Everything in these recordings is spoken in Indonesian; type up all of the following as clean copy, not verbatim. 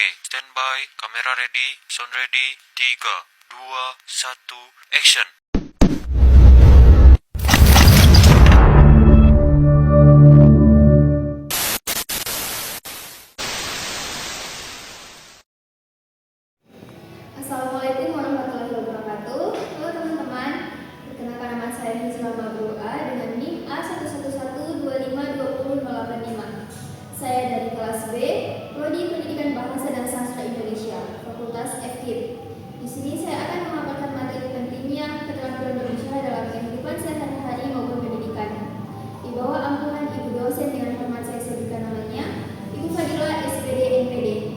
Oke, standby, kamera ready, sound ready, 3, 2, 1, action. Assalamualaikum warahmatullahi wabarakatuh. Halo teman-teman, perkenalkan nama saya Hizma Mabrua dengan NIM A111252085. Saya dari kelas B, Prodi Pendidikan Bahasa dan Sastra Indonesia, Fakultas FKIP. Di sini saya akan memaparkan materi pentingnya keterampilan berbicara dalam kehidupan sehari-hari maupun pendidikan. Di bawah ampunan Ibu dosen dengan hormat saya sebutkan namanya, Ibu Fadila SPD NPD.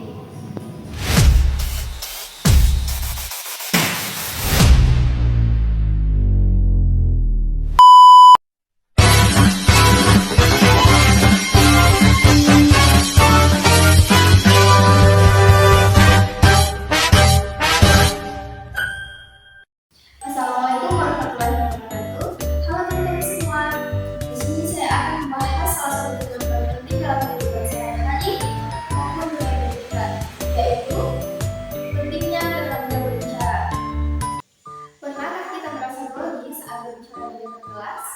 Assalamualaikum warahmatullahi wabarakatuh. Halo teman-teman semua. Di sini saya akan membahas salah satu keterampilan penting dalam kehidupan sehari-hari maupun dunia pendidikan, yaitu pentingnya keterampilan berbicara. Pernahkah kita merasa grogi saat berbicara di depan kelas?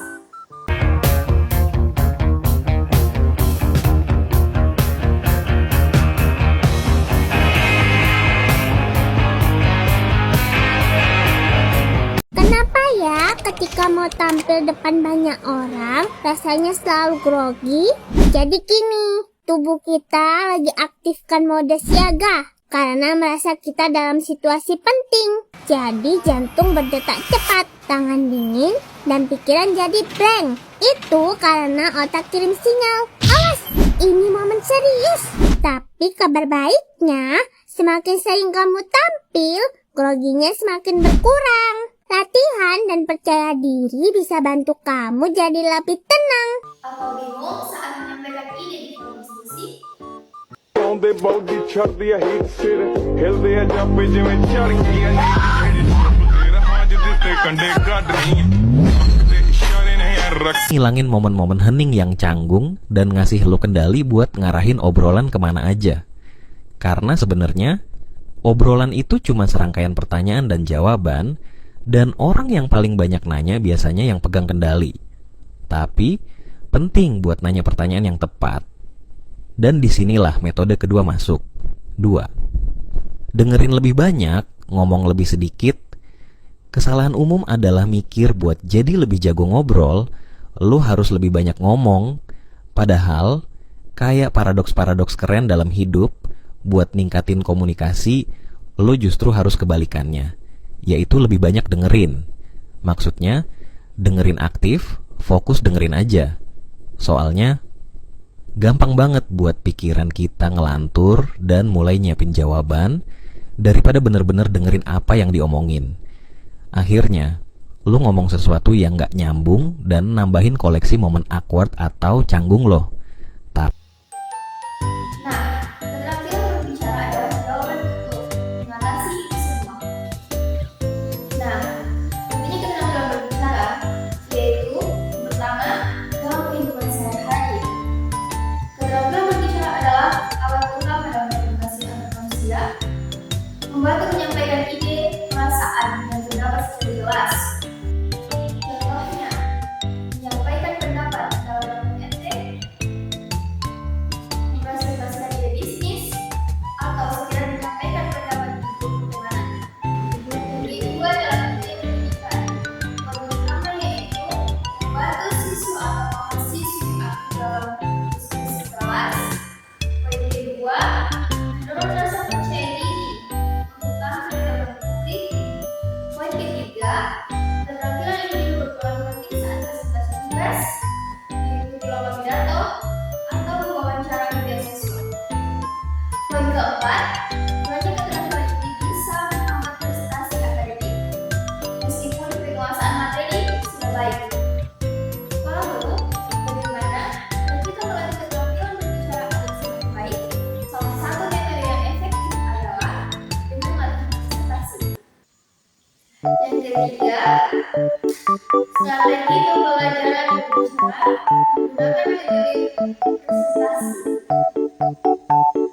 Kenapa ya ketika mau tampil depan banyak orang rasanya selalu grogi? Jadi gini, tubuh kita lagi aktifkan mode siaga karena merasa kita dalam situasi penting. Jadi jantung berdetak cepat, tangan dingin, dan pikiran jadi blank. Itu karena otak kirim sinyal, awas, ini momen serius. Tapi kabar baiknya, semakin sering kamu tampil, groginya semakin berkurang. Latihan dan percaya diri bisa bantu kamu jadi lebih tenang. Atau bingung saat menyampaikan ide di forum diskusi? ਆਉਂਦੇ ਬੌਡੀ ਛੱਡਦੀ ਆ ਹੀਟ ਸਿਰ ਹਿਲਦੇ ਆ ਜਾਪੇ ਜਿਵੇਂ ਚੜ ਗਈਆਂ ਰਾਜ ਦਿੱਤੇ ਕੰਡੇ ਕੱਢ ਰਹੀਆਂ ਤੇ ਇਸ਼ਾਰੇ ਨੇ ਯਾਰ ਰੱਖ Ngilangin momen-momen hening yang canggung dan ngasih lu kendali buat ngarahin obrolan kemana aja. Karena sebenarnya obrolan itu cuma serangkaian pertanyaan dan jawaban, dan orang yang paling banyak nanya biasanya yang pegang kendali. Tapi penting buat nanya pertanyaan yang tepat. Dan disinilah metode kedua masuk. 2. Dengerin lebih banyak, ngomong lebih sedikit. Kesalahan umum adalah mikir buat jadi lebih jago ngobrol, lu harus lebih banyak ngomong. Padahal, kayak paradoks-paradoks keren dalam hidup, buat ningkatin komunikasi, lu justru harus kebalikannya, yaitu lebih banyak dengerin. Maksudnya, dengerin aktif, fokus dengerin aja. Soalnya, gampang banget buat pikiran kita ngelantur dan mulai nyiapin jawaban daripada bener-bener dengerin apa yang diomongin. Akhirnya, lu ngomong sesuatu yang gak nyambung dan nambahin koleksi momen awkward atau canggung lo. Nah, keterampilan berbicara adalah jawaban untuk mengatasi itu semua. Nah, intinya keterampilan berbicara yaitu pertama, dalam kehidupan sehari-hari. Keterampilan berbicara adalah alat utama dalam komunikasi antar manusia, membantu menyampaikan ide, perasaan, dan pendapat secara jelas. Contohnya, menyampaikan pendapat dalam dokumen ente, mempresentasikan ide bisnis, atau sekedar menyampaikan pendapat di grup pertemanan. Yang kedua dalam dunia pendidikan, momen utama yaitu membantu siswa atau mahasiswi aktif dalam diskusi kelas. Poin kedua, mendorong rasa percaya diri untuk tampil di depan publik. Poin ketiga, keterampilan ini berperan penting saat presentasi tugas, mengikuti lomba pidato, atau wawancara beasiswa. Poin keempat, banyak keterampilan ini bisa menghambat prestasi akademik, meskipun penguasaan materi sudah baik. Lalu, bagaimana jika kita melatih keterampilan berbicara agar semakin baik? Salah satu metode yang efektif adalah dengan latihan presentasi. Yang ketiga, strategi pembelajaran berbicara menggunakan metode presentasi.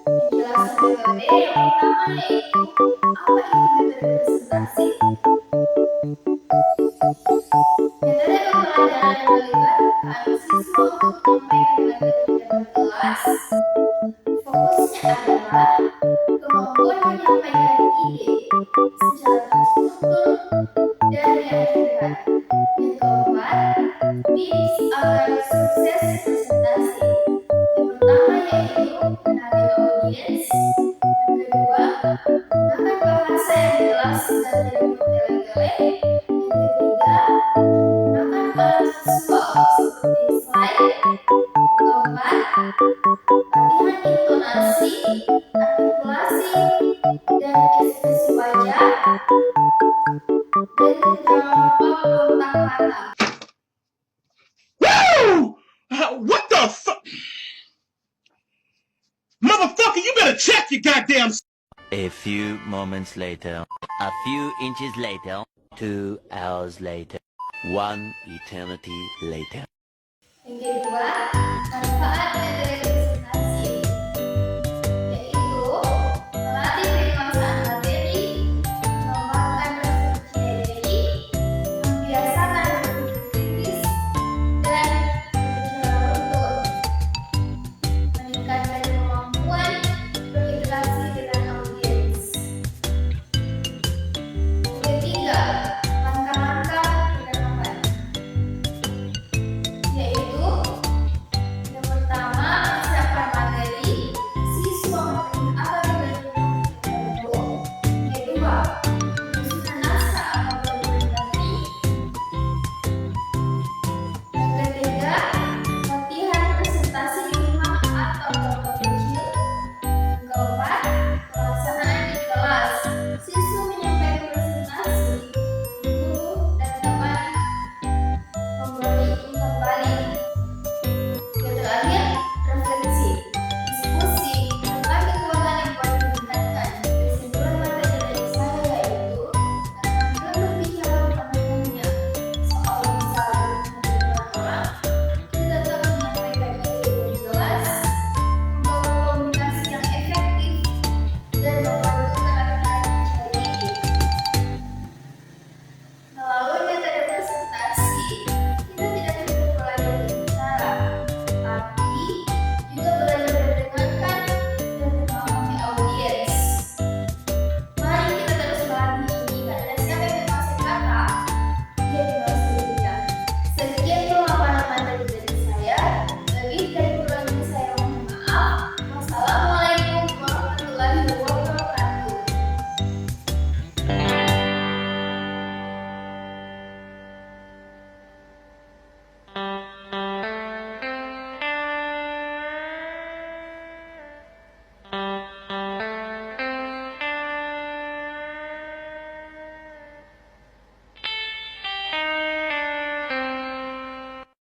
Menjelaskan metode yang pertama yaitu apa itu metode presentasi? Metode pembelajaran yang melibatkan siswa untuk menyampaikan materi dalam kelas. Fokusnya adalah kemampuan menyampaikan ide secara terstruktur dan realitas. Yang keempat, tips agar sukses presentasi. Yang pertama yaitu kenali audiens. Yang kedua, gunakan bahasa yang jelas dan tidak bertele-tele. Yang ketiga, gunakan alat visual seperti slide. Yang keempat, latihan intonasi, artikulasi, dan ekspresi wajah. Dan jangan lupa kontak mata. What the fuck? Motherfucker, you better check your goddamn. A few moments later, a few inches later, 2 hours later, 1 eternity later. Yang kedua, manfaat metode